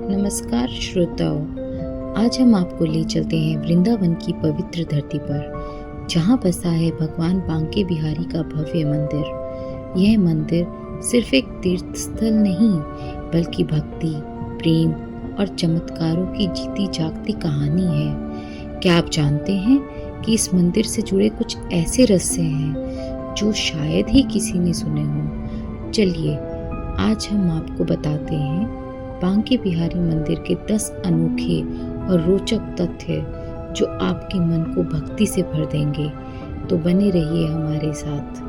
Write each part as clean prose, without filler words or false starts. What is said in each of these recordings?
नमस्कार श्रोताओं, आज हम आपको ले चलते हैं वृंदावन की पवित्र धरती पर, जहाँ बसा है भगवान बांके बिहारी का भव्य मंदिर। यह मंदिर सिर्फ एक तीर्थ स्थल नहीं, बल्कि भक्ति, प्रेम और चमत्कारों की जीती जागती कहानी है। क्या आप जानते हैं कि इस मंदिर से जुड़े कुछ ऐसे रहस्य हैं जो शायद ही किसी ने सुने हों। चलिए आज हम आपको बताते हैं बांके बिहारी मंदिर के 10 अनोखे और रोचक तथ्य जो आपके मन को भक्ति से भर देंगे। तो बने रहिए हमारे साथ।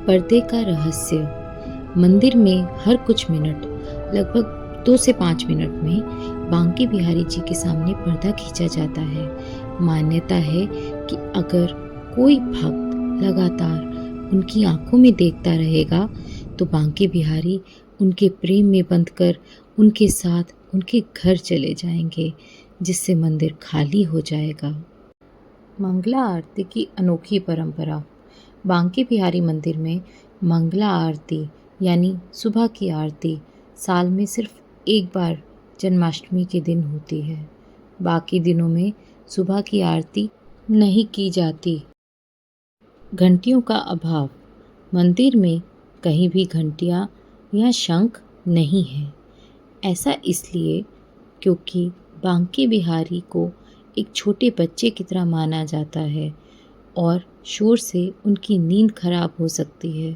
पर्दे का रहस्य। मंदिर में हर कुछ मिनट, लगभग 2 से 5 मिनट में बांके बिहारी जी के सामने पर्दा खींचा जाता है। मान्यता है कि अगर कोई भक्त लगातार उनकी आंखों में देखता रहेगा तो बांके बिहारी उनके प्रेम में बंधकर उनके साथ उनके घर चले जाएंगे, जिससे मंदिर खाली हो जाएगा। मंगला आरती की अनोखी परंपरा। बांके बिहारी मंदिर में मंगला आरती यानी सुबह की आरती साल में सिर्फ एक बार जन्माष्टमी के दिन होती है। बाकी दिनों में सुबह की आरती नहीं की जाती। घंटियों का अभाव। मंदिर में कहीं भी घंटियां या शंख नहीं है। ऐसा इसलिए क्योंकि बांके बिहारी को एक छोटे बच्चे की तरह माना जाता है और शोर से उनकी नींद खराब हो सकती है।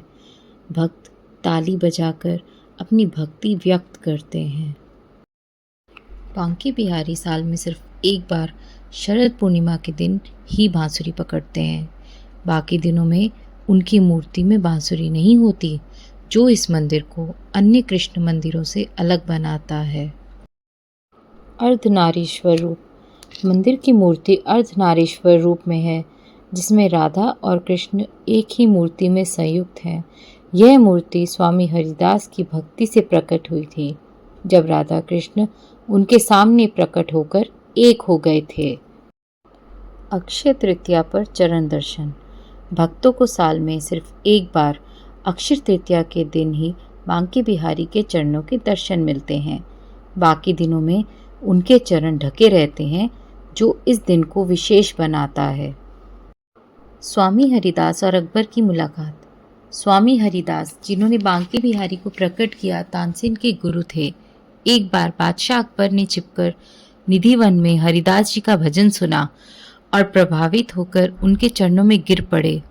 भक्त ताली बजाकर अपनी भक्ति व्यक्त करते हैं। बांके बिहारी साल में सिर्फ एक बार शरद पूर्णिमा के दिन ही बांसुरी पकड़ते हैं। बाकी दिनों में उनकी मूर्ति में बांसुरी नहीं होती, जो इस मंदिर को अन्य कृष्ण मंदिरों से अलग बनाता है। अर्धनारीश्वर रूप। मंदिर की मूर्ति अर्धनारीश्वर रूप में है, जिसमें राधा और कृष्ण एक ही मूर्ति में संयुक्त हैं। यह मूर्ति स्वामी हरिदास की भक्ति से प्रकट हुई थी, जब राधा कृष्ण उनके सामने प्रकट होकर एक हो गए थे। अक्षय तृतीया पर चरण दर्शन। भक्तों को साल में सिर्फ एक बार अक्षय तृतीया के दिन ही बांके बिहारी के चरणों के दर्शन मिलते हैं। बाकी दिनों में उनके चरण ढके रहते हैं, जो इस दिन को विशेष बनाता है। स्वामी हरिदास और अकबर की मुलाकात। स्वामी हरिदास, जिन्होंने बांके बिहारी को प्रकट किया, तानसेन के गुरु थे। एक बार बादशाह अकबर ने छिपकर निधिवन में हरिदास जी का भजन सुना और प्रभावित होकर उनके चरणों में गिर पड़े।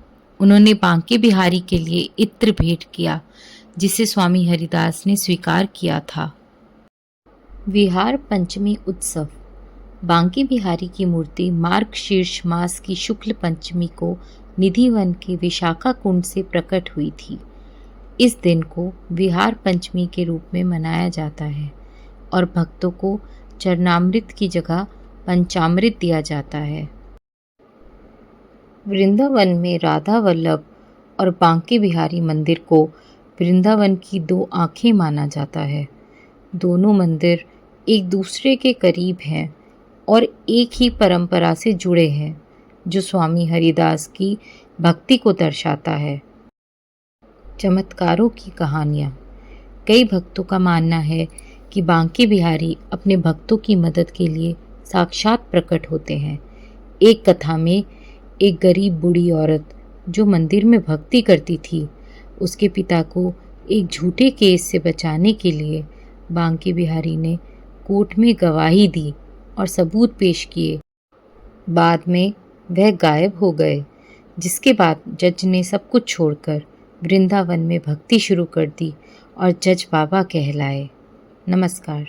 उन्होंने बांके बिहारी के लिए इत्र भेंट किया, जिसे स्वामी हरिदास ने स्वीकार किया था। विहार पंचमी उत्सव। बांके बिहारी की मूर्ति मार्गशीर्ष मास की शुक्ल पंचमी को निधिवन के विशाखा कुंड से प्रकट हुई थी। इस दिन को विहार पंचमी के रूप में मनाया जाता है और भक्तों को चरणामृत की जगह पंचामृत दिया जाता है। वृंदावन में राधा वल्लभ और बांके बिहारी मंदिर को वृंदावन की 2 आँखें माना जाता है। दोनों मंदिर एक दूसरे के करीब हैं और एक ही परंपरा से जुड़े हैं, जो स्वामी हरिदास की भक्ति को दर्शाता है। चमत्कारों की कहानियाँ। कई भक्तों का मानना है कि बांके बिहारी अपने भक्तों की मदद के लिए साक्षात प्रकट होते हैं। एक कथा में एक गरीब बूढ़ी औरत जो मंदिर में भक्ति करती थी, उसके पिता को एक झूठे केस से बचाने के लिए बांके बिहारी ने कोर्ट में गवाही दी और सबूत पेश किए। बाद में वह गायब हो गए, जिसके बाद जज ने सब कुछ छोड़कर वृंदावन में भक्ति शुरू कर दी और जज बाबा कहलाए। नमस्कार।